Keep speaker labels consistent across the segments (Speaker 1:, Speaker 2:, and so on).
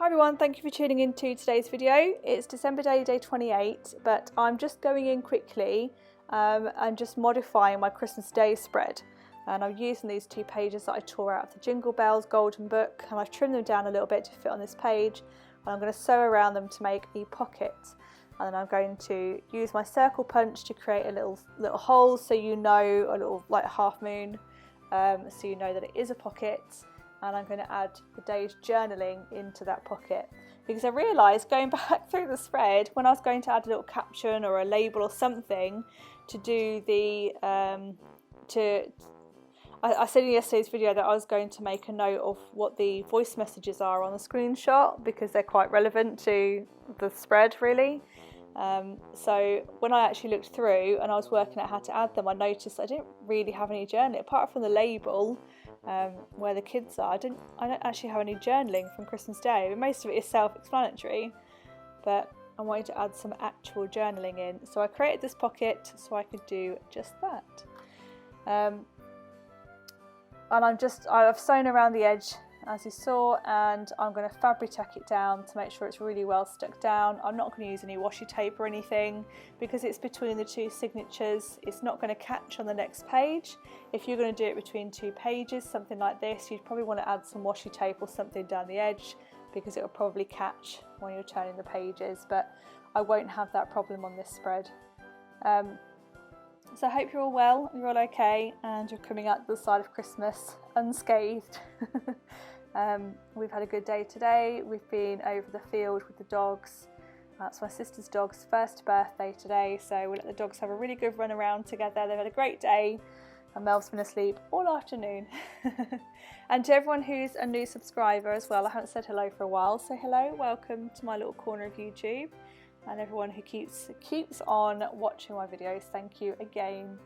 Speaker 1: everyone, thank you for tuning in to today's video. It's December day 28, but I'm just going in quickly and just modifying my Christmas Day spread. And I'm using these 2 pages that I tore out of the Jingle Bells Golden Book, and I've trimmed them down a little bit to fit on this page. And I'm going to sew around them to make a pocket. And then I'm going to use my circle punch to create a little hole, so you know, a little like half moon, so you know that it is a pocket. And I'm going to add the day's journaling into that pocket, because I realised going back through the spread, when I was going to add a little caption or a label or something to do the I said in yesterday's video that I was going to make a note of what the voice messages are on the screenshot, because they're quite relevant to the spread really. So when I actually looked through and I was working out how to add them, I noticed I didn't really have any journaling apart from the label. Where the kids are, I don't actually have any journaling from Christmas Day. Most of it is self-explanatory, but I wanted to add some actual journaling in, so I created this pocket so I could do just that. And I've sewn around the edge as you saw, and I'm going to fabric tack it down to make sure it's really well stuck down. I'm not going to use any washi tape or anything because it's between the 2 signatures. It's not going to catch on the next page. If you're going to do it between 2 pages, something like this, you'd probably want to add some washi tape or something down the edge, because it will probably catch when you're turning the pages, but I won't have that problem on this spread. So I hope you're all well and you're all okay, and you're coming out the side of Christmas unscathed. We've had a good day today. We've been over the field with the dogs. That's my sister's dog's first birthday today, so we'll let the dogs have a really good run around together. They've had a great day, and Mel's been asleep all afternoon. And to everyone who's a new subscriber as well, I haven't said hello for a while, so hello, welcome to my little corner of YouTube. And everyone who keeps on watching my videos, thank you again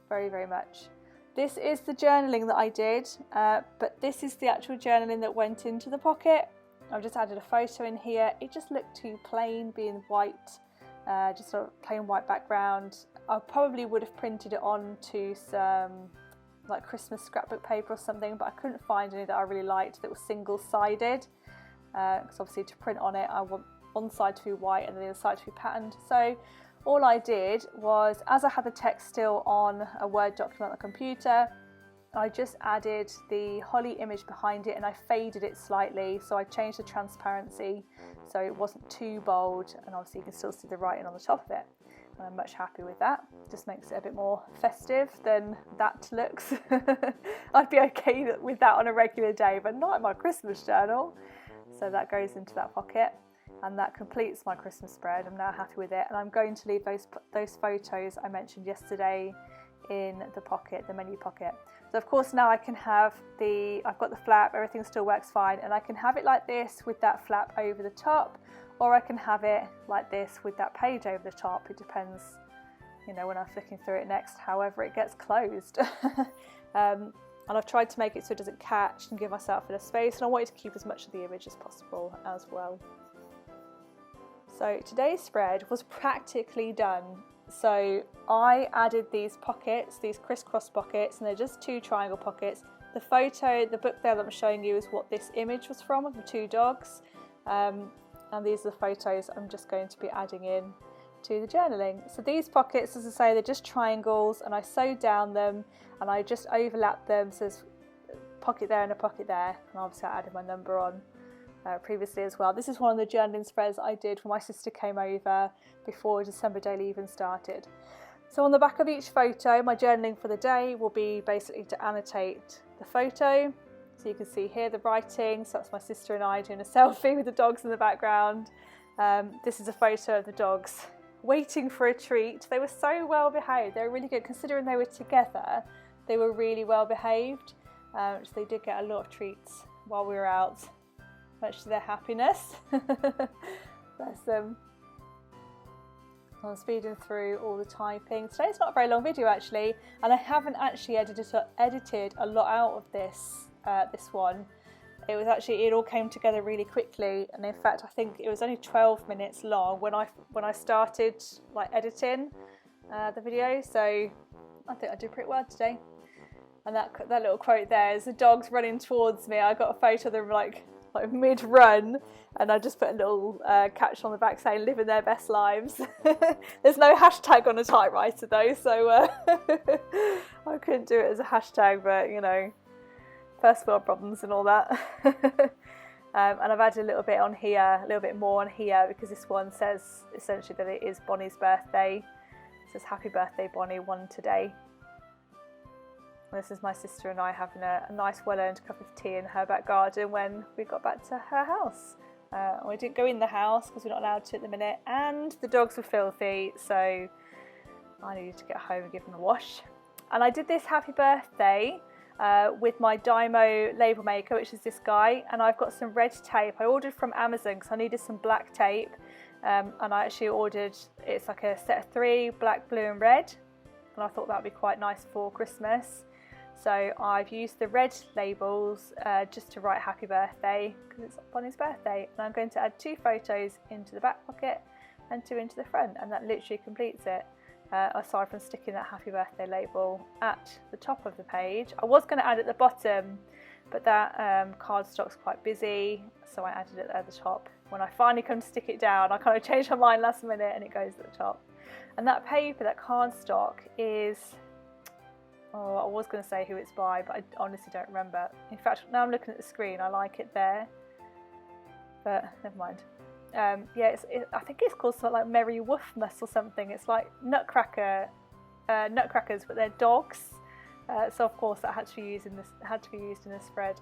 Speaker 1: very, very much. This is the journaling that I did, but this is the actual journaling that went into the pocket. I've just added a photo in here. It just looked too plain, being white, just a plain white background. I probably would have printed it onto some like Christmas scrapbook paper or something, but I couldn't find any that I really liked that was single-sided, because obviously to print on it I want one side to be white and the other side to be patterned. So all I did was, as I had the text still on a Word document on the computer, I just added the holly image behind it and I faded it slightly, so I changed the transparency so it wasn't too bold, and obviously you can still see the writing on the top of it, and I'm much happy with that. Just makes it a bit more festive than that looks. I'd be okay with that on a regular day, but not in my Christmas journal. So that goes into that pocket. And that completes my Christmas spread. I'm now happy with it, and I'm going to leave those photos I mentioned yesterday in the pocket, the menu pocket. So of course now I can have I've got the flap, everything still works fine, and I can have it like this with that flap over the top, or I can have it like this with that page over the top. It depends, you know, when I'm flicking through it next, however it gets closed. And I've tried to make it so it doesn't catch and give myself enough space, and I wanted to keep as much of the image as possible as well. So today's spread was practically done. So I added these pockets, these crisscross pockets, and they're just 2 triangle pockets. The photo, the book there that I'm showing you, is what this image was from, of the 2 dogs. And these are the photos I'm just going to be adding in to the journaling. So these pockets, as I say, they're just triangles, and I sewed down them and I just overlapped them, so there's a pocket there and a pocket there, and obviously I added my number on previously as well. This is one of the journaling spreads I did when my sister came over before December Daily even started. So on the back of each photo, my journaling for the day will be basically to annotate the photo. So you can see here the writing, so that's my sister and I doing a selfie with the dogs in the background. This is a photo of the dogs waiting for a treat. They were so well behaved, they were really good considering they were together. They were really well behaved, so they did get a lot of treats while we were out, much to their happiness. Bless them. I'm speeding through all the typing. Today's not a very long video actually, and I haven't actually edited a lot out of this one. It all came together really quickly, and in fact I think it was only 12 minutes long when I started like editing the video, so I think I did pretty well today. And that little quote there is the dogs running towards me. I got a photo of them like like mid-run, and I just put a little caption on the back saying living their best lives. There's no hashtag on a typewriter though, so I couldn't do it as a hashtag, but you know, first world problems and all that. And I've added a little bit on here, a little bit more on here, because this one says essentially that it is Bonnie's birthday. It says happy birthday Bonnie, one today. And this is my sister and I having a nice well-earned cup of tea in her back garden when we got back to her house. We didn't go in the house because we're not allowed to at the minute, and the dogs were filthy, so I needed to get home and give them a wash. And I did this happy birthday with my Dymo label maker, which is this guy, and I've got some red tape. I ordered from Amazon because I needed some black tape, and I actually ordered, it's like a set of 3, black, blue and red, and I thought that would be quite nice for Christmas. So I've used the red labels just to write happy birthday because it's Bonnie's birthday, and I'm going to add 2 photos into the back pocket and 2 into the front, and that literally completes it. Aside from sticking that happy birthday label at the top of the page. I was going to add it at the bottom, but that cardstock's quite busy, so I added it at the top. When I finally come to stick it down, I kind of changed my mind last minute and it goes at the top. And that paper, that cardstock is, oh, I was going to say who it's by, but I honestly don't remember. In fact, now I'm looking at the screen, I like it there, but never mind. Yeah, I think it's called something like Merry Woofmas or something. It's like nutcrackers, but they're dogs. So of course that had to be used in this spread.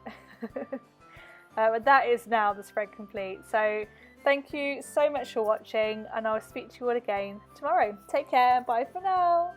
Speaker 1: But that is now the spread complete. So thank you so much for watching, and I'll speak to you all again tomorrow. Take care. Bye for now.